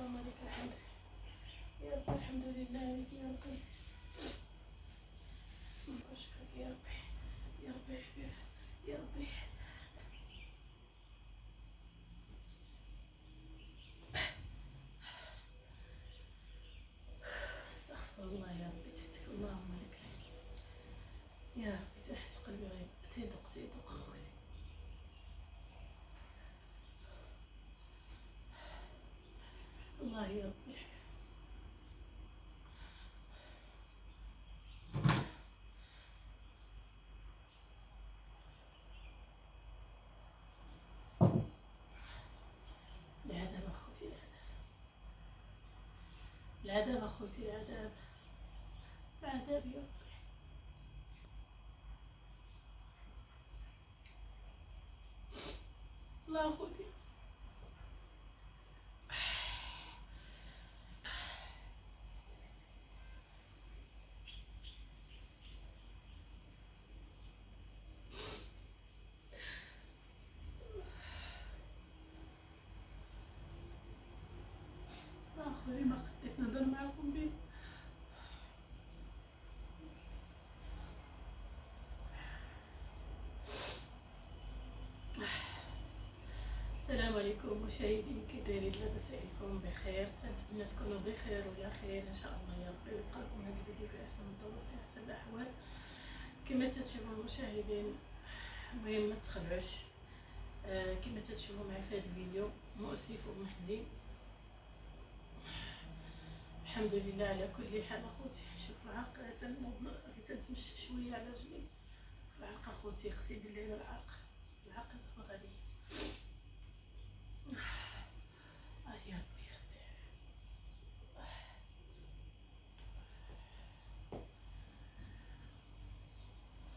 اللهم لك الحمد يا رب. الحمد لله لك يا ربي، نشكرك يا ربي يا ربي يا ربي. استغفر الله يا ربي تهتك. اللهم لك الحمد يا ربي. تحس قلبي غير تيدق اخوتي. الله يا ربي. العذاب اخوتي، العذاب اخوتي، العذاب العذاب يا ربي. الله اخوتي. اخوي ما قديت نهضر معاكم به. السلام عليكم مشاهدين، كي دايرين؟ لاباس عليكم؟ بخير؟ تنتمنى تكونوا بخير وعلى خير ان شاء الله يا ربي، ويلقاكم هذا الفيديو في احسن الظروف في احسن الاحوال كما تتشوفوا المشاهدين. المهم ما تخلعوش. كما تتشوفوا معي في هذا الفيديو مؤسف ومحزن. الحمد لله على كل حال اخوتي. شوف العرق تنتمشى شويه على رجلي. العرق اخوتي، اقسم بالله العرق ضغط عليا. يا ربي يا ربي.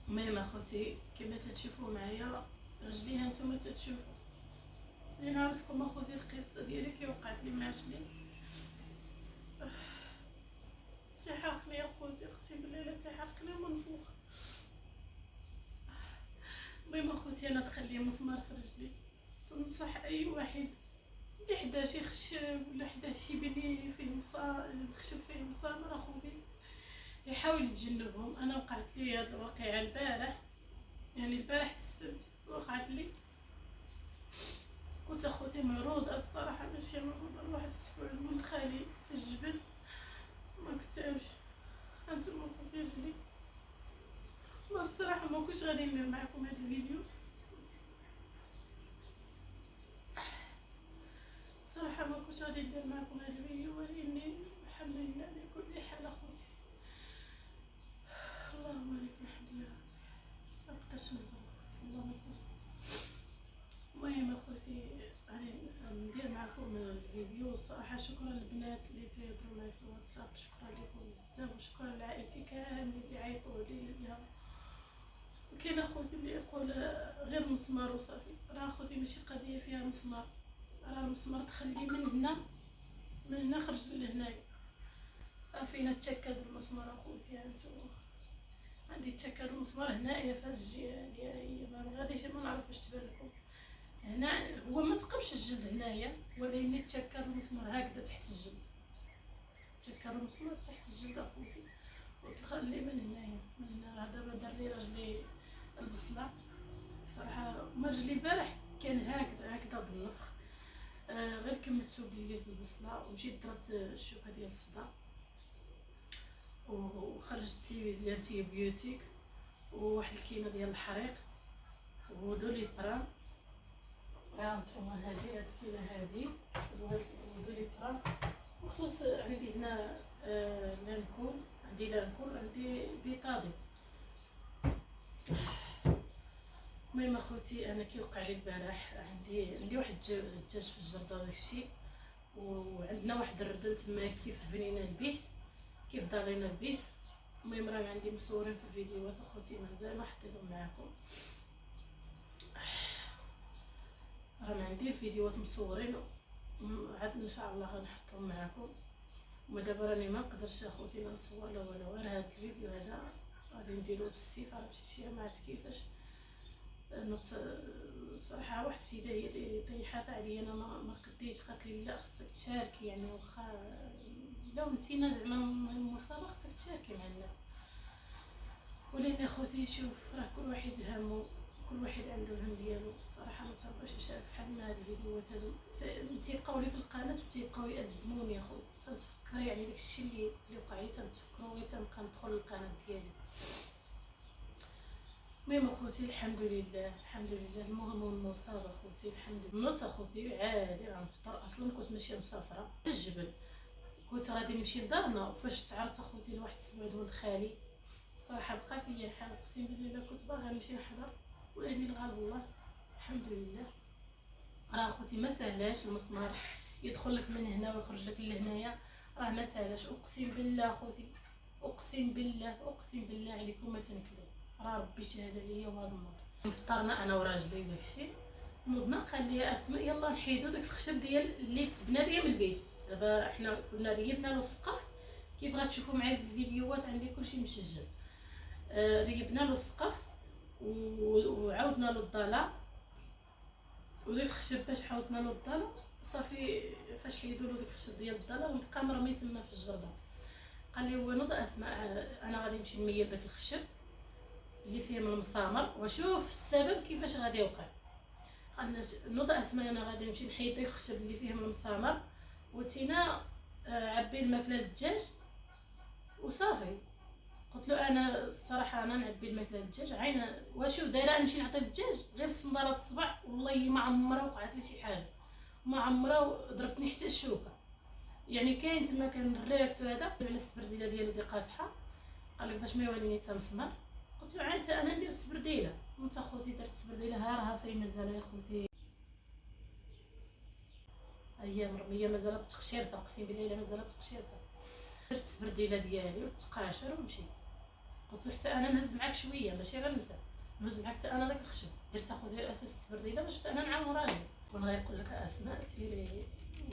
المهم اخوتي كما تتشوفوا معايا رجلي، هانتوما تتشوفوا. انا نعرف لكم اخوتي القصه ديالي كي وقعت لي مع رجلي. تحرقني اخوتي، اقسم بالله لا تحرقني ومنفوخ. المهم اخوتي انا دخل لي مسمار في رجلي. تنصح اي واحد اللي حدا شي خشب ولا حدا شي بني فيه الخشب فيه مسامر اخوتي يحاول يتجنبهم. انا وقعت لي هاد الواقعه البارح، يعني البارح السبت وقعت لي. كنت اخوتي معروضه الصراحه، ماشي معروضه لواحد الاسبوع لولد خالي في الجبل، ما كتبش. هانتوما اخوتي رجلي. والله الصراحه ما كنتش غادي ندير معكم هاد الفيديو، صراحه ما كنتش غادي ندير معكم هاد الفيديو، ولكن الحمد لله على كل حال اخوتي. اللهم لك الحمد يا ربي. ما قدرتش نهضر اخوتي، اللهم صل. المهم اخوتي غادي ندير معكم الفيديو. الصراحه شكرا للبنات اللي تهضروا معايا في الواتساب، شكرا لكم بزاف، وشكرا لعائلتي كامل اللي عيطوا ليا. كاين اخوتي اللي يقول غير مسمار وصافي. راه اخوتي ماشي قضيه فيها مسمار، راه المسمار دخل لي من هنا خرج لهنايا. فينا تشكل المسمار اخوتي، هانتوما عندي تشكل المسمار هنايا في هاد الجهه ديالي. ما غاديش، ما نعرف واش تبان لكم هنا. هو ما تقبش الجلد هنايا، ولكن تشكل المسمار هكذا تحت الجلد. تشكل المسمار تحت الجلد اخوتي ودخل لي من هنايا. من هنا دابا دار لي رجلي البصله. الصراحه ما رجلي البارح كان هكذا بالنفخ. غير كملتو بالليل بالبصله ومشيت درت الشوكه ديال الصداع وخرجت لي الانتيبيوتيك وواحد الكينه ديال الحريق ودولي برام. هانتوما هادي الكينه هادي ودولي برام. وخلص عندي هنا لانكول، عندي لانكول، عندي بيطادي. المهم اخوتي انا كي وقع لي البارح عندي واحد الدجاج في الجرده وداكشي، وعندنا واحد الردن تما كيف بنينا البيت، كيف دارينا البيت. المهم راه عندي مصورين في الفيديوهات اخوتي، مازال ما حطيتهم معكم. راه عندي الفيديوهات مصورين، عاد ان شاء الله غنحطهم معكم. وما دابا راني ما نقدرش اخوتي لا نصور لا والو. غير هذا الفيديو هذا غادي نديروه بالسيف، عرفتي شي ما عرفت كيفاش. نوض صراحه واحد السيده هي اللي طيحات عليا، انا ما قديتش، قالت لي لا خصك تشاركي، يعني واخا لو انتينا زعما المصابه خصك تشاركي مع الناس. ولكن اخوتي شوف راه كل واحد همو، كل واحد عنده الهم ديالو. الصراحه ما تنبغيش نشارك بحال ما هاد الفيديوهات هادو تيبقاو لي في القناه وتيبقاو يأزموني اخوتي، تنتفكر يعني داكشي اللي وقع لي تنتفكرو غير تنبقى ندخل للقناه ديالي. المهم اخوتي الحمد لله الحمد لله، المهم هو المصاب اخوتي الحمد لله. نوض اخوتي عادي غنفطر، اصلا كنت ماشيه مسافره للجبل، كنت غادي نمشي لدارنا، وفاش تعرضت اخوتي لواحد السويد ولد خالي، صراحه بقى فيا الحال، اقسم بالله كنت باغا نمشي نحضر ولكن الغالب الله الحمد لله. راه اخوتي ما سهلاش المسمار يدخل لك من هنا ويخرج لك لهنايا، راه ما سهلاش، اقسم بالله اخوتي، اقسم بالله اقسم بالله عليكم ما تنكذب، راه ربي شهد عليا وهذا النهار. فطرنا انا وراجلي داكشي، نوضنا قال لي اسماء يلا نحيدو داك الخشب ديال اللي تبنى بيا من البيت. دابا حنا كنا ريبنا له السقف، كيف غتشوفوا معايا الفيديوهات عندي كلشي مسجل. ريبنا له السقف وعاودنا له الضاله، وداك الخشب باش حاوطنا له الضاله صافي، فاش حيدوا له داك الخشب ديال الضاله بقى مرمي تما في الجرده. قال لي هو نوض اسماء انا غادي نمشي نميل داك الخشب اللي فيه من المسامر وشوف السبب كيفاش غادي يوقع. قالنا نوض اسماء انا غادي نمشي نحيد داك الخشب اللي فيه من المسامر، وتينا عبي الماكله للدجاج وصافي. قلت له انا الصراحه انا نعبي الماكله للدجاج عينا واشوف دايره نمشي نعطي للدجاج غير بصندالات الصبع، والله ما عمرها وقعت لي شي حاجه، ما عمرها ضربتني حتى الشوكه. يعني كاين تما كان الريكت هذا على السبرديله ديالو دي قاصحه، قال لك باش ما يوليني حتى مسمر. قلت له عاد انا ندير السبرديله، وانت خوتي درت السبرديله راها فين مازال يا خوتي، هي مرميه مازال بتقشيرتها، اقسم بالله الا مازال بتقشيرتها. درت السبرديله ديالي وتقاشر ومشيت. قلت له حتى انا نهز معاك شويه ماشي غير انت، نهز معاك حتى انا داك الخشب. درت اخويا الاساس السبرديله باش حتى انا نعاون راجلي، كون غيقول لك اسماء سيري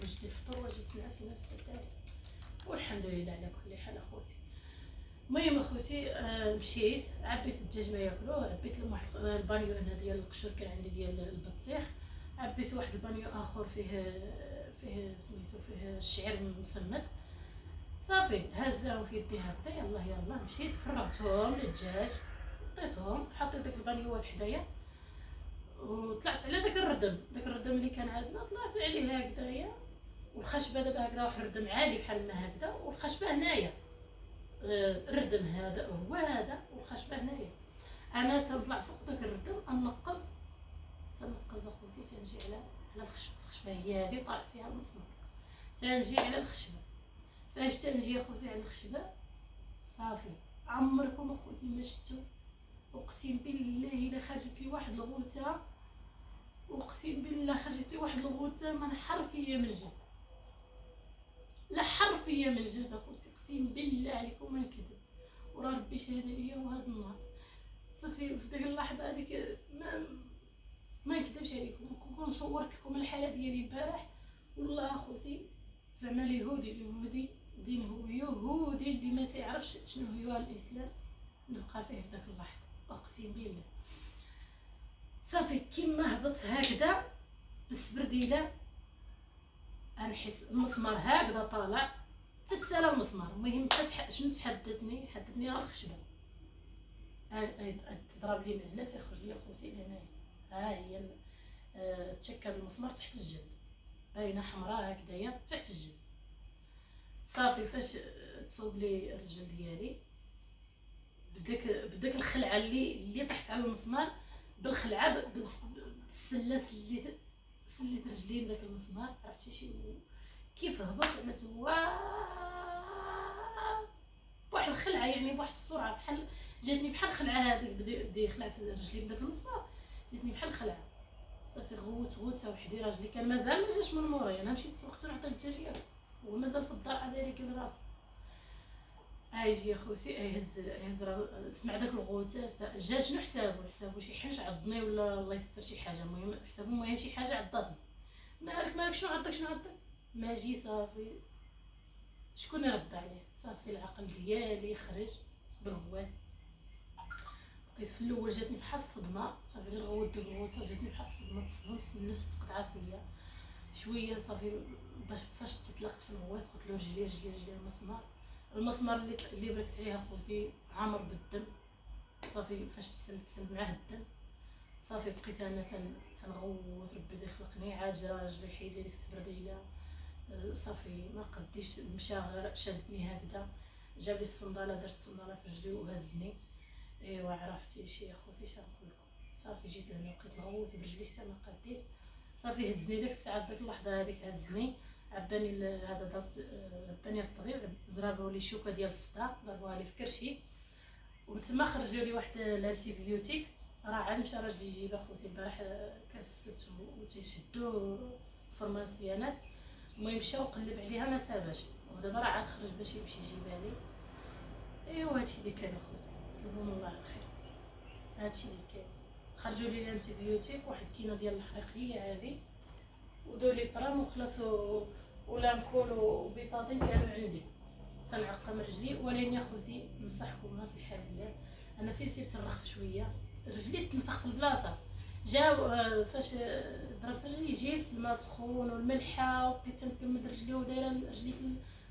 وجدي الفطور وجدت نعس نفس الدار. والحمد لله على كل حال اخوتي. المهم اخوتي مشيت عبيت الدجاج ما ياكلوه، عبيت لهم واحد البانيو هنا ديال القشور كان عندي ديال البطيخ، عبيت واحد البانيو اخر فيه سميتو فيه الشعير مسمد، صافي هزاهم في يدي هكذا يلا يلا. مشيت فرغتهم للدجاج حطيتهم، حطيت داك البانيوات حدايا وطلعت على داك الردم اللي كان عندنا، طلعت عليه هكذايا. والخشبه دابا هكذا واحد الردم عالي بحال ما هكذا، والخشبه هنايا الردم هذا هو هذا والخشبه هنايا. انا تنطلع فوق داك الردم انقز، تنقز اخوتي تنجي على الخشبه هي هذه طالع فيها المسمار، تنجي على الخشبه. فاش تنجي اخوتي على الخشبه صافي عمركم اخوتي ما شفتوا، اقسم بالله الا خرجت لي واحد الغوته، اقسم بالله خرجت لي واحد الغوته من حرفيه من الجهه، لا حرفيه من الجهه اخوتي، اقسم بالله عليكم ما نكذب، وراه ربي شهد عليا وهذا النهار. صافي في ديك اللحظه هذيك ما نكذبش عليكم، كون صورت لكم الحاله ديالي البارح والله اخوتي زعما اليهودي دين يهودي اللي ما تعرفش شنو هو الاسلام نبقى فيه في داك اللحظه، اقسم بالله. صافي كيما هبط هكذا بالسبرديله غنحس المسمار هكذا طالع تتسالى المسمار. المهم شنو حددني على الخشبه، تضرب لي من هنا تيخرج لي خوتي لهنايا، ها هي تشكل المسمار تحت الجلد باينه حمراء هكذايا تحت الجلد. صافي فاش تصوب لي الرجل ديالي بداك الخلعه اللي طحت على المسمار، بالخلعه بالسلاس اللي سليت رجلي بداك المسمار، عرفتي شي كيف هبط عملت بواحد الخلعه، يعني بواحد السرعه بحال جاتني بحال الخلعه هذيك بدي خلعت رجلي بداك المسمار، جاتني بحال الخلعه. صافي غوته وحدي راجلي كان مازال ما جاش من مورايا، انا مشيت سبقت نعطي الدجاج ياكل وهو مازال في الدار عاد يركب راسو. يجي يا خوتي يهز سمع داك الغوته جا شنو حسابو شي حاجه عضني ولا الله يستر شي حاجه، المهم حسابو المهم شي حاجه عضاتني. مالك شنو عضك ما جي صافي شكون يرد عليه؟ صافي العقل ديالي خرج بالهوات. حطيت في الاول جاتني بحال الصدمه، صافي غير غوت جاتني بحال الصدمه، تصدمت النفس تقطعت فيا شويه صافي. فاش تطلقت في الغويط قلت له رجلي رجلي رجلي المسمار اللي بركت عليها خوتي عامر بالدم. صافي فاش تسلت معاه الدم صافي بقيت انا تنغوت ربي يخلقني، عاد جا راجلي حيد لي ديك التبرديله. صافي ما قديش، مشى غير شدني هكذا، جاب لي الصنداله، درت الصنداله في رجلي وهزني. ايوا عرفتي شي اخوتي شنقول لكم، صافي جيت لهنا بقيت نغوت برجلي حتى ما قديت. صافي هزني ديك الساعه، ديك اللحظه هذيك هزني، عباني هذا ضربت، عباني الطبيب، ضربوا لي شوكه ديال الصداع، ضربوها لي في كرشي، ومن تما خرجوا لي واحد الانتيبيوتيك. راه عاد مشى راجلي يجيب اخوتي البارح كاسته وتيشدو فارماسيانات. المهم مشى وقلب عليها ما ساباش، ودابا راه عاد خرج باش يمشي يجيبها لي. ايوا هادشي اللي كان اخوتي، نطلبوا من الله الخير. هادشي اللي كاين، خرجوا لي الانتيبيوتيك واحد الكينه ديال الحريقيه هذه، ودولي برام وخلاص، ولامكول وبيطاطين كانوا عندي. تنعقم رجلي، ولكن يا خوتي نصحكم نصيحه بالله، انا في سيت نرخف شويه، رجلي تنفخ في البلاصه. جا فاش ضربت رجلي جبت الماء سخون والملحه، وبقيت تنكمد رجلي ودايره رجلي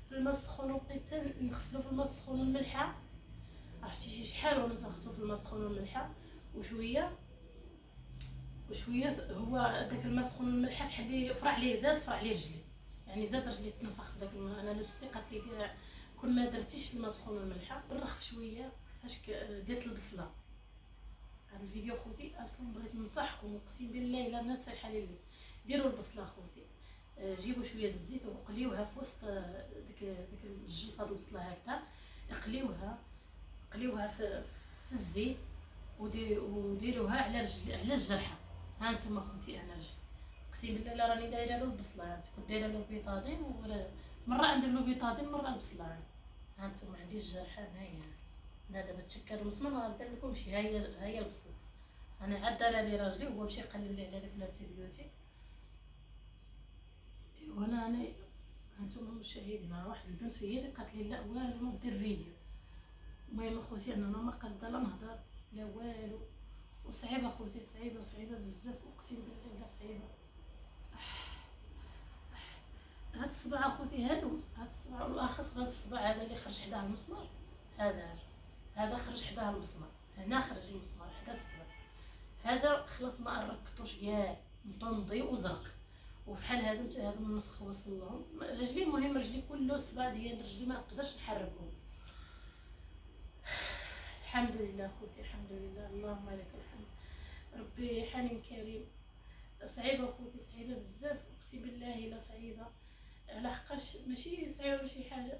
في الماء السخون، وبقيت نغسلو في الماء السخون والملحه. عرفتي شحال وانا تنغسلو في الماء السخون والملحه، وشويه هو داك الماء السخون والملحه بحال لي فرع ليه، زاد فرع ليه رجلي، يعني زاد رجلي تنفخ في داك الماء. انا لوستي قالت لي كون ما درتيش الماء السخون والملحه نرخف شويه. فاش درت البصله، هذا الفيديو خوتي اصلا بغيت ننصحكم اقسم بالله الا الناس صحيحه لي، ديروا البصله خوتي. جيبوا شويه الزيت وقليوها في وسط ديك الجلفه د البصله هكذا، قليوها في الزيت، وديروها على الجرحه. ها نتوما خوتي انا رجلي اقسم بالله الا راني دايره له البصله، كنت دايره له بيطادين، مره ندير له بيطادين مره البصله. ها نتوما عندي الجرحه هنايا، انا دابا تشكل المسمار غندير لكم شي، ها هي البصله. انا عاد دار لي راجلي وهو مشى قلب لي على داك الانتيبيوتيك. وانا هانتوما المشاهدين، واحد البنت هي اللي قالت لي لا والو ما دير فيديو. المهم اخوتي انا ما قادره لا نهضر لا والو، وصعيبه اخوتي، صعيبه بزاف اقسم بالله لا صعيبه. هاد الصباع اخوتي، هاد الصباع بالاخص، هاد الصباع هذا اللي خرج حداه المسمار، هذا خرج حداه المسمار، هنا خرج المسمار حدا الصباع هذا، خلاص ما ركبتوش كاع، مطنضي وزرق، وفحال هادو من النفخ وصل لهم رجلي. المهم رجلي كله، الصباع ديال رجلي ما نقدرش نحركهم. الحمد لله خوتي، الحمد لله، اللهم لك الحمد، ربي حنين كريم. صعيبه خوتي، صعيبه بزاف اقسم بالله الا صعيبه، لحقاش ماشي صعيبه ماشي حاجه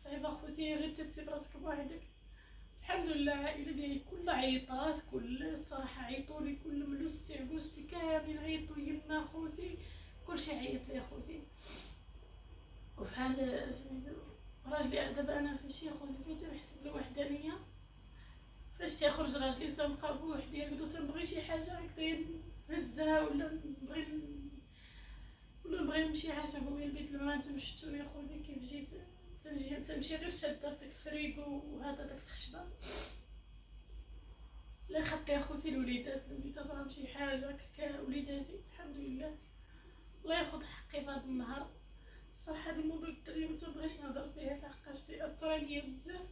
صعيبه خوتي، غير تسيب راسك بوحدك. الحمد لله العائله ديالي كلها عيطات، كل الصراحه عيطولي، كل ملوستي عبوستي كاملين عيطوا، يما خوتي كلشي عيط لي خوتي. وفحال سميتو راجلي دابا انا فاش خوتي فين تنحس بالوحدانيه، فاش تيخرج راجلي تنبقى بوحدي هكذا، تنبغي شي حاجه هكذا نهزها، ولا نبغي نمشي حاجه بويا البيت الماء. نتوما شفتوني خوتي كيف جيت، تمشي غير شاده في داك الفريكو وهذا داك الخشبه. لا خدت يا خوتي الوليدات راهم شي حاجه هكا، وليداتي الحمد لله. الله ياخذ حقي في هذا النهار. صراحه هذا الموضوع الدري ما تنبغيش نهضر فيه لحقاش تاثر عليا بزاف.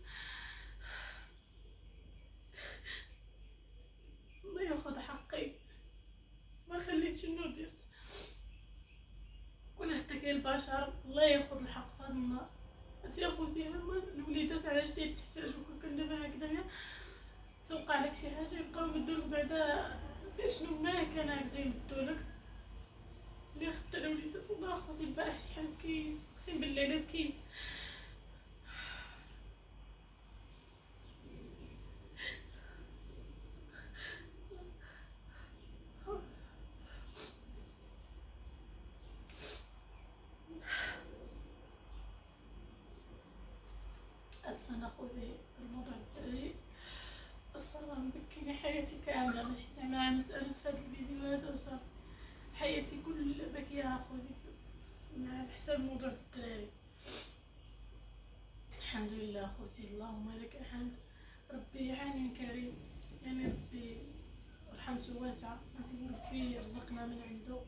الله ياخذ حقي، ما خليت شنو درت، كون حتى البشر الله ياخذ الحق في هذا النهار. انت يا خوتي الوليدات علاش تحتاجوك، كان دابا هكذايا توقع لك شي حاجه يبقاو يمدولك بعدا غير شنو ما كان هكذا يمدولك. اللي خدت الوليدات والله اخوتي البارح شحال بكيت اقسم بالله لا بكيت. اصلا اخوتي الموضوع الدري اصلا راه مبكيني حياتي كامله، ماشي زعما مساله في هذا الفيديو هذا وصافي، حياتي كل باكيه اخوتي على حساب موضوع الدراري. الحمد لله اخوتي، اللهم لك الحمد. ربي عالم كريم، يعني ربي رحمته واسعة، ربي يرزقنا من عنده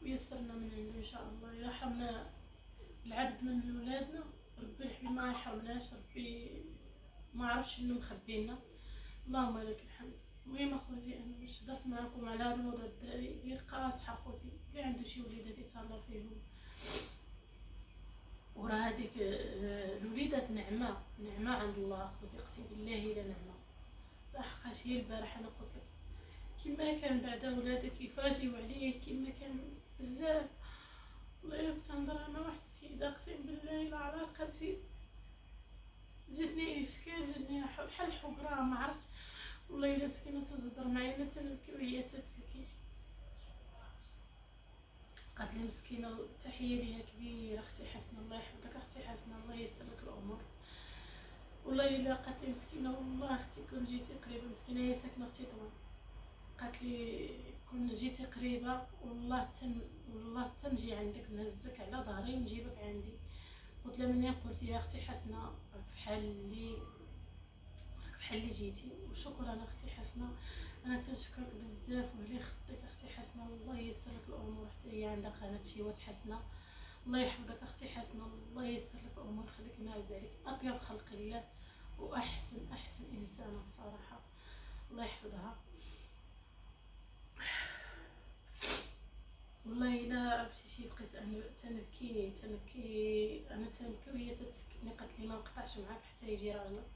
ويسرنا من عنده إن شاء الله. إذا حرمنا العبد من ولادنا ربي الحبيب ما يحرمناش، ربي ما عرفش شنو مخبينا، اللهم لك الحمد. المهم اخوتي انا باش هضرت معكم على هاد الموضوع الدراري غير قاصحه اخوتي، اللي عنده شي وليدات يتهلا فيهم، وراه هذيك الوليدات نعمه نعمه عند الله اخوتي، اقسم بالله الا نعمه. لحقاش هي البارح انا قلت لك كيما كان بعد ولادك يفاجئوا عليك كيما كان بزاف. والله الا كنت نهضر مع واحد السيده اقسم بالله الا على رقبتي جاتني اشكال، جاتني بحال حقره ما عرفتش. والله الا مسكينه تهضر معايا انا تنبكي وهي تتبكي. قالت لي مسكينه تحيه ليها كبيره اختي حسنه، الله يحفظك اختي حسنه، الله ييسر لك الامور. والله الا قالت لي مسكينه والله اختي كون جيتي قريبه، مسكينه هي ساكنه في تطوان، قالت لي كون جيتي قريبه والله تنجي عندك نهزك على ظهري ونجيبك عندي. قلت لها منين قلتي يا اختي حسنه راك بحال اللي جيتي، وشكرا اختي حسنه، انا تنشكرك بزاف وعلى خدك اختي حسنه، والله ييسر لك الامور. حتى هي عندها قناه شيوات حسنه، الله يحفظك اختي حسنه، الله ييسر لك الامور، خليك ناعز عليك، اطيب خلق الله واحسن انسانه الصراحه، الله يحفظها. والله الا عرفتي شي بقيت انا تنبكي وهي تتسكتني، قالت لي ما نقطعش معاك حتى يجي راجلك.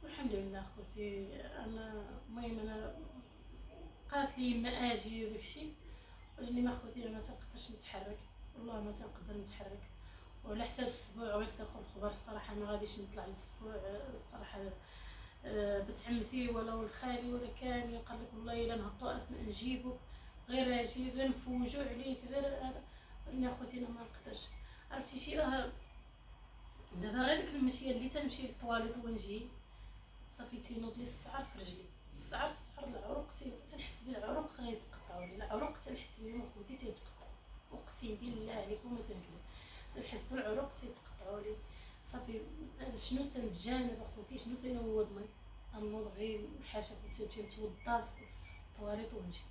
والحمد لله خوتي انا المهم انا قالت لي ما اجي وداكشي، ولاني ما خوتي ما تنقدرش نتحرك، والله ما تنقدر نتحرك، وعلى حساب السبوع غير ساقوا الخبر الصراحه ما غاديش نطلع للسبوع الصراحه. بنت عمتي ولا ولد خالي ولا كان قال لك والله الا نهبطوا اسماء نجيبوك غير اجي غير نفوجوا عليك غير هذا. ولكن خوتي انا ما نقدرش، عرفتي شي راه دابا غير ديك المشيه اللي تنمشي للطواليط ونجي صافي تينوض لي السعر في رجلي، السعر العروق تنحس بالعروق غيتقطعوا لي، العروق تنحس بهم اخوتي تيتقطعوا، اقسم بالله عليكم ما تنكذب، تنحس بالعروق تيتقطعوا لي. صافي شنو تنتجانب اخوتي، شنو تنوضني، نوض غير حاشا كنت نتوضا في الطواليط ونمشي.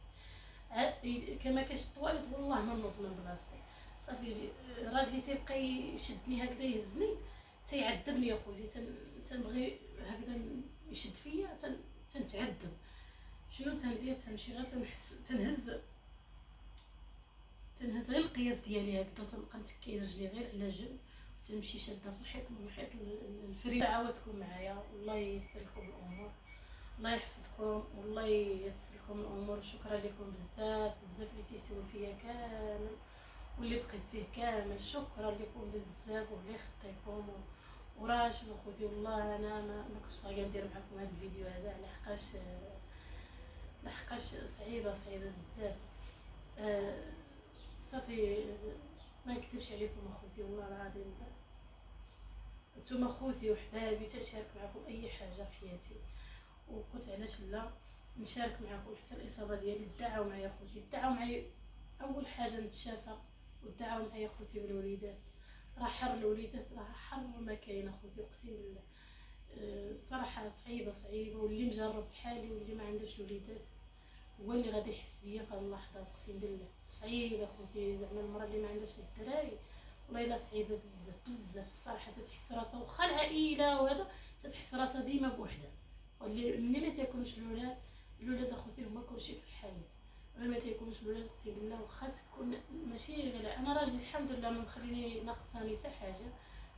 كما كاش الطواليط والله ما نوض من بلاصتي، صافي راجلي تيبقى يشدني هكذا يهزني تيعذبني اخوتي، تنبغي هكذا يشد فيا تنتعذب. شنو تندير، تنمشي غير تنهز غير القياس ديالي هكذا، تنبقى نتكي رجلي غير على جنب، تمشي شاده في الحيط من الحيط الفريد. عاودتكم معايا والله ييسر لكم الامور، الله يحفظكم والله ييسر لكم الامور. شكرا لكم بزاف اللي تيسيروا فيا كامل واللي بقيت فيه كامل، شكرا لكم بزاف واللي خطيكم. وراه شنو خوتي والله انا ما كنتش باغيه ندير معكم هذا الفيديو هذا لحقاش صعيبه بزاف. صافي ما نكذبش عليكم اخوتي والله العظيم نتوما خوتي وحبابي، تنشارك معكم اي حاجه في حياتي، وقلت علاش لا نشارك معكم حتى الاصابه ديالي. دعاو معايا خوتي، دعاو معايا اول حاجه نتشافى، ودعاو معايا خوتي بالوليدات، راه حر الوليدات راه حر ما كاين اخوتي اقسم بالله. الصراحه صعيبه واللي مجرب بحالي واللي ما عندوش وليدات هو اللي غادي يحس بيا في هاد اللحظه، اقسم بالله صعيبه اخوتي. زعما المراه اللي ما عندهاش الدراري والله الا صعيبه بزاف الصراحه، تتحس راسها واخا العائله وهذا تتحس راسها ديما بوحدها. واللي ملي ما تيكونش الولاد اخوتي هما كلشي في الحياه، ملي ما تيكونوش الولاد اقسم بالله واخا تكون ماشي غير انا راجلي الحمد لله ما مخليني ناقصاني حتى حاجه،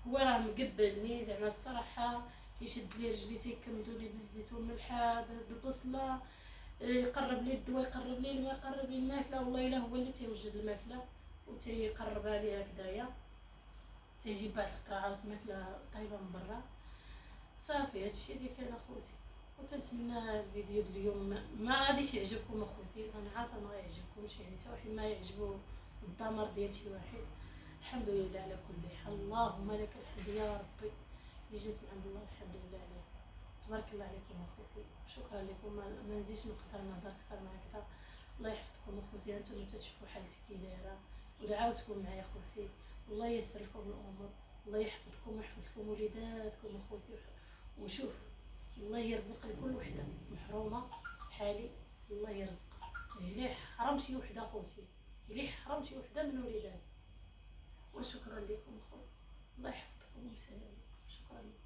هو راه مقبلني زعما الصراحه، تيشد لي رجلي تيكمدوا لي بالزيت والملحه بالبصله، يقرب لي الدواء يقرب لي الماء يقرب لي الماكله، والله الا هو اللي تيوجد الماكله وتيقربها لي هكذايا، تيجيب بعض القطرات الماكله طايبه من برا. صافي هادشي اللي كان اخوتي، وتنتمنى الفيديو ديال اليوم ما غاديش يعجبكم اخوتي، انا عارفه ما غيعجبكمش يعني حتى واحد ما يعجبو الدمر ديال شي واحد. الحمد لله على كل حال، اللهم لك الحمد يا ربي اللي جات من عند الله، الحمد لله عليه. تبارك الله عليكم اخوتي، شكرا لكم. ما نزيدش نقدر نهضر اكثر من هكذا. الله يحفظكم اخوتي، انتم تتشوفوا حالتي كي دايره ودعاوتكم معايا اخوتي، الله ييسر لكم الامور، الله يحفظكم ويحفظ لكم وليداتكم اخوتي. وشوف الله يرزق لكل وحده محرومه بحالي. الله يرزقها، إليه حرام شي وحده خوتي، إليه حرام شي وحده من وليداتها. وشكرا لكم خويا، الله يحفظكم ويسلمكم. شكرا لكم.